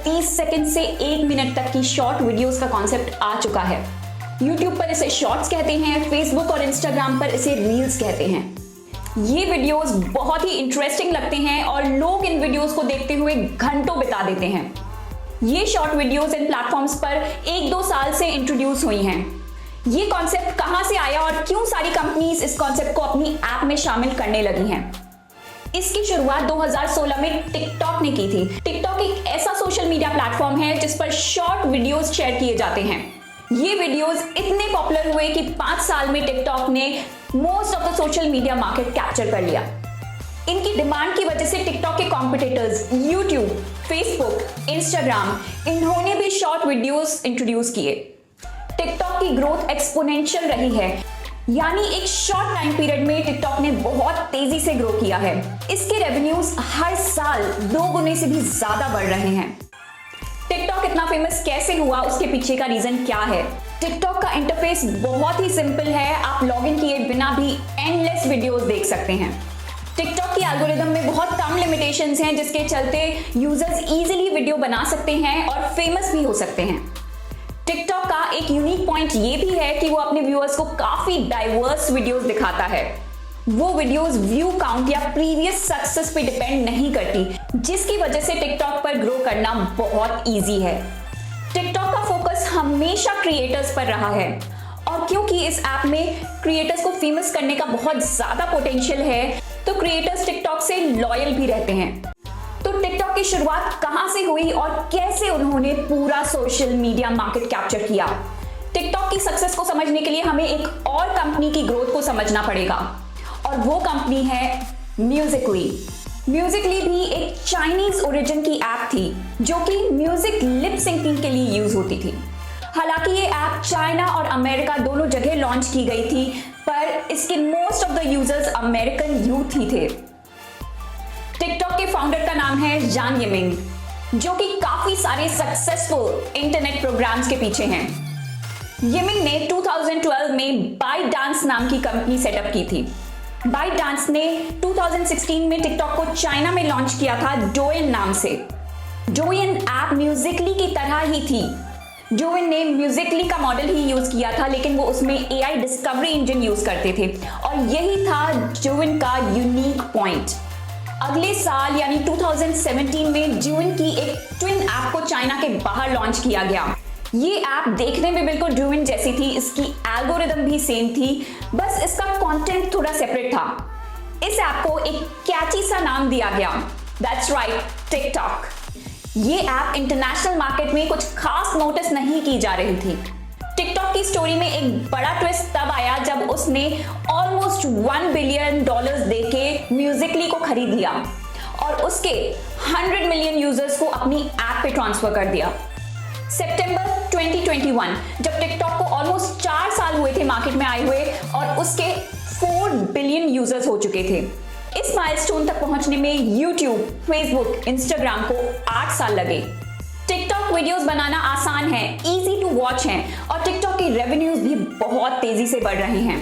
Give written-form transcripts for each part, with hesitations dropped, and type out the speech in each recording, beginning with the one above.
30 second से 1 minute तक की शॉर्ट वीडियोस का कॉन्सेप्ट आ चुका है। यूट्यूब पर इसे शॉर्ट्स कहते हैं, फेसबुक और इंस्टाग्राम पर इसे रील्स कहते हैं। ये वीडियोस बहुत ही इंटरेस्टिंग लगते हैं और लोग इन वीडियोस को देखते हुए घंटों बिता देते हैं। ये शॉर्ट वीडियोस इन प्लेटफॉर्म्स पर 1-2 साल से इंट्रोड्यूस हुई हैं। ये कॉन्सेप्ट कहां से आया और क्यों सारी कंपनीज इस कॉन्सेप्ट को अपनी ऐप में शामिल करने लगी हैं? इसकी शुरुआत 2016 में टिकटॉक ने की थी। टिकटॉक एक ऐसा सोशल मीडिया प्लेटफॉर्म है जिस पर शॉर्ट वीडियोस शेयर किए जाते हैं। ये वीडियोस इतने पॉपुलर हुए कि 5 साल में टिकटॉक ने most of the social media market capture कर लिया। इनकी डिमांड की वजह से टिकटॉक के कॉम्पिटिटर्स यूट्यूब, फेसबुक, इंस्टाग्राम, इन्होंने भी शॉर्ट वीडियोस इंट्रोड्यूस किए। टिकटॉक की ग्रोथ एक्सपोनेंशियल रही है, यानी एक शॉर्ट टाइम पीरियड में टिकटॉक ने बहुत तेजी से ग्रो किया है। इसके रेवेन्यूज हर साल 2 गुने से भी ज्यादा बढ़ रहे हैं। टिकटॉक इतना फेमस कैसे हुआ, उसके पीछे का रीजन क्या है? टिकटॉक का इंटरफेस बहुत ही सिंपल है। आप लॉगिन किए बिना भी एंडलेस वीडियोस देख सकते हैं। टिकटॉक की एल्गोरिदम में बहुत कम लिमिटेशंस हैं, जिसके चलते यूजर्स इजीली वीडियो बना सकते हैं और फेमस भी हो सकते हैं। टिकटॉक का एक यूनिक पॉइंट ये भी है कि वो अपने व्यूअर्स को काफी डाइवर्स वीडियोस दिखाता है। वो वीडियोस व्यू काउंट या प्रीवियस सक्सेस पे डिपेंड नहीं करती, जिसकी वजह से टिकटॉक पर ग्रो करना बहुत इजी है। टिकटॉक का फोकस हमेशा क्रिएटर्स पर रहा है और क्योंकि इस ऐप में क्रिएटर्स को फेमस करने का बहुत ज्यादा पोटेंशियल है, तो क्रिएटर्स टिकटॉक से लॉयल भी रहते हैं। तो टिकटॉक की शुरुआत कहां से हुई और कैसे उन्होंने पूरा सोशल मीडिया मार्केट कैप्चर किया? टिकटॉक की सक्सेस को समझने के लिए हमें एक और कंपनी की ग्रोथ को समझना पड़ेगा और वो कंपनी है म्यूजिकली। म्यूजिकली भी एक चाइनीज ओरिजिन की ऐप थी जो कि म्यूजिक लिप सिंकिंग के लिए यूज होती थी। हालांकि ये ऐप चाइना और अमेरिका दोनों जगह लॉन्च की गई थी, पर इसके most of the users American youth ही थे। टिकटॉक के फाउंडर का नाम है जान येमिंग, जो कि काफी सारे सक्सेसफुल इंटरनेट प्रोग्राम्स के पीछे हैं। येमिंग ने 2012 में बाइट डांस नाम की कंपनी सेटअप की थी। बाइट डांस ने 2016 में टिकटॉक को चाइना में लॉन्च किया था डोइन नाम से। डोइन ऐप म्यूजिकली की तरह ही थी। डोइन ने म्यूजिकली का मॉडल ही यूज किया था, लेकिन वो उसमें एआई डिस्कवरी इंजन यूज करते थे और यही था डोइन का यूनिक पॉइंट। अगले साल यानी 2017 में डोइन की एक ट्विन ऐप को चाइना के बाहर लॉन्च किया गया। ये ऐप देखने में बिल्कुल डोइन जैसी थी, इसकी एल्गोरिदम भी सेम थी, बस इसका कंटेंट थोड़ा सेपरेट था। इस ऐप को एक कैची सा नाम दिया गया, दैट्स राइट, टिकटॉक। ये ऐप इंटरनेशनल मार्केट में कुछ खास नोटिस नहीं की जा रही थी। टिकटॉक की स्टोरी में एक बड़ा ट्विस्ट तब आया जब उसने ऑलमोस्ट $1 बिलियन देके म्यूजिकली को खरीद लिया और उसके 100 मिलियन यूजर्स को अपनी ऐप पे ट्रांसफर कर दिया। सितंबर 2021, जब टिकटॉक को ऑलमोस्ट 4 साल हुए थे मार्केट में आए हुए और उसके 4 बिलियन यूजर्स हो चुके थे। इस माइलस्टोन तक पहुंचने में यूट्यूब, फेसबुक, इंस्टाग्राम को 8 साल लगे। टिकटॉक वीडियोस बनाना आसान है, इजी टू वॉच हैं और टिकटॉक के रेवेन्यूज भी बहुत तेजी से बढ़ रहे हैं।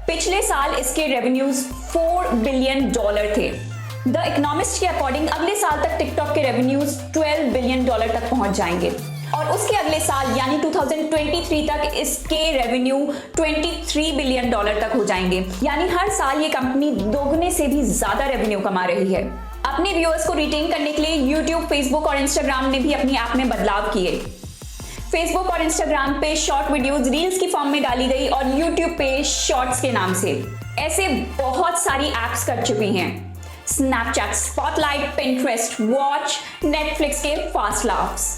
पिछले साल इसके रेवेन्यूज $4 बिलियन थे। द इकोनॉमिस्ट के अकॉर्डिंग अगले साल तक टिकटॉक के रेवेन्यूज $12 बिलियन तक पहुंच जाएंगे और उसके अगले साल यानी 2023 तक इसके रेवेन्यू $23 बिलियन तक हो जाएंगे। यानी हर साल ये कंपनी दोगुने से भी ज्यादा रेवेन्यू कमा रही है। अपने व्यूअर्स को रिटेन करने के लिए यूट्यूब, फेसबुक और इंस्टाग्राम ने भी अपनी ऐप में बदलाव किए। फेसबुक और इंस्टाग्राम पे शॉर्ट वीडियोस रील्स की फॉर्म में डाली गई और यूट्यूब पे शॉर्ट्स के नाम से। ऐसे बहुत सारी ऐप्स कर चुकी हैं, Snapchat, spotlight, Pinterest, watch, Netflix के फास्ट लाफ्स।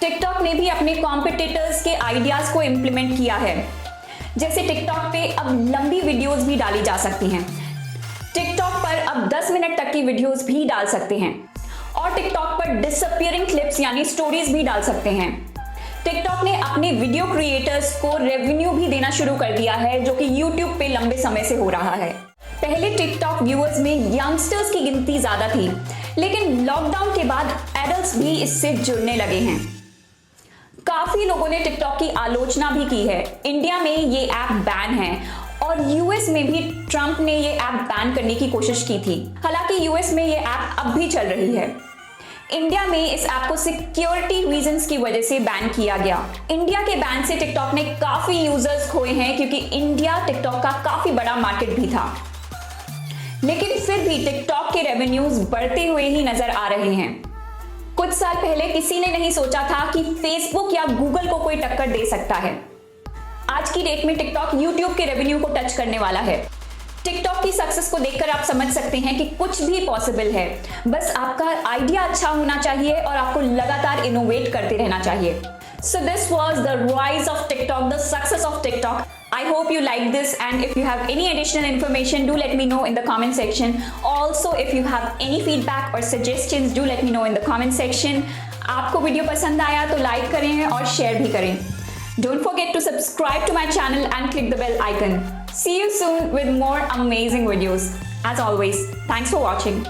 टिकटॉक ने भी अपने कॉम्पिटिटर्स के आइडियाज को इंप्लीमेंट किया है। जैसे टिकटॉक पे अब लंबी वीडियोस भी डाली जा सकती हैं। टिकटॉक पर अब 10 मिनट तक की वीडियोस भी डाल सकते हैं और टिकटॉक पर डिसअपीयरिंग क्लिप्स यानी स्टोरीज भी डाल सकते हैं। टिकटॉक ने अपने वीडियो क्रिएटर्स को रेवेन्यू भी देना शुरू कर दिया है, जो कि यूट्यूब पे लंबे समय से हो रहा है। पहले टिकटॉक व्यूअर्स में यंगस्टर्स की गिनती ज्यादा थी, लेकिन लॉकडाउन के बाद एडल्ट्स भी इससे जुड़ने लगे हैं। काफी लोगों ने टिकटॉक की आलोचना भी की है। इंडिया में ये ऐप बैन है और यूएस में भी ट्रंप ने ये ऐप बैन करने की कोशिश की थी। हालांकि यूएस में ये ऐप अब भी चल रही है। इंडिया में इस ऐप को सिक्योरिटी रीजंस की वजह से बैन किया गया। इंडिया के बैन से टिकटॉक ने काफी यूजर्स खोए हैं क्योंकि इंडिया टिकटॉक का काफी बड़ा मार्केट भी था, लेकिन फिर भी टिकटॉक के रेवेन्यूज बढ़ते हुए ही नजर आ रहे हैं। कुछ साल पहले किसी ने नहीं सोचा था कि फेसबुक या गूगल को कोई टक्कर दे सकता है। आज की डेट में टिकटॉक यूट्यूब के रेवेन्यू को टच करने वाला है। टिकटॉक की सक्सेस को देखकर आप समझ सकते हैं कि कुछ भी पॉसिबल है, बस आपका आइडिया अच्छा होना चाहिए और आपको लगातार इनोवेट करते रहना चाहिए। So this was the rise of TikTok, the success of TikTok. I hope you like this, and if you have any additional information, do let me know in the comment section. Also, if you have any feedback or suggestions, do let me know in the comment section. आपको video पसंद आया तो like करें और share भी करें। Don't forget to subscribe to my channel and click the bell icon. See you soon with more amazing videos. As always, thanks for watching.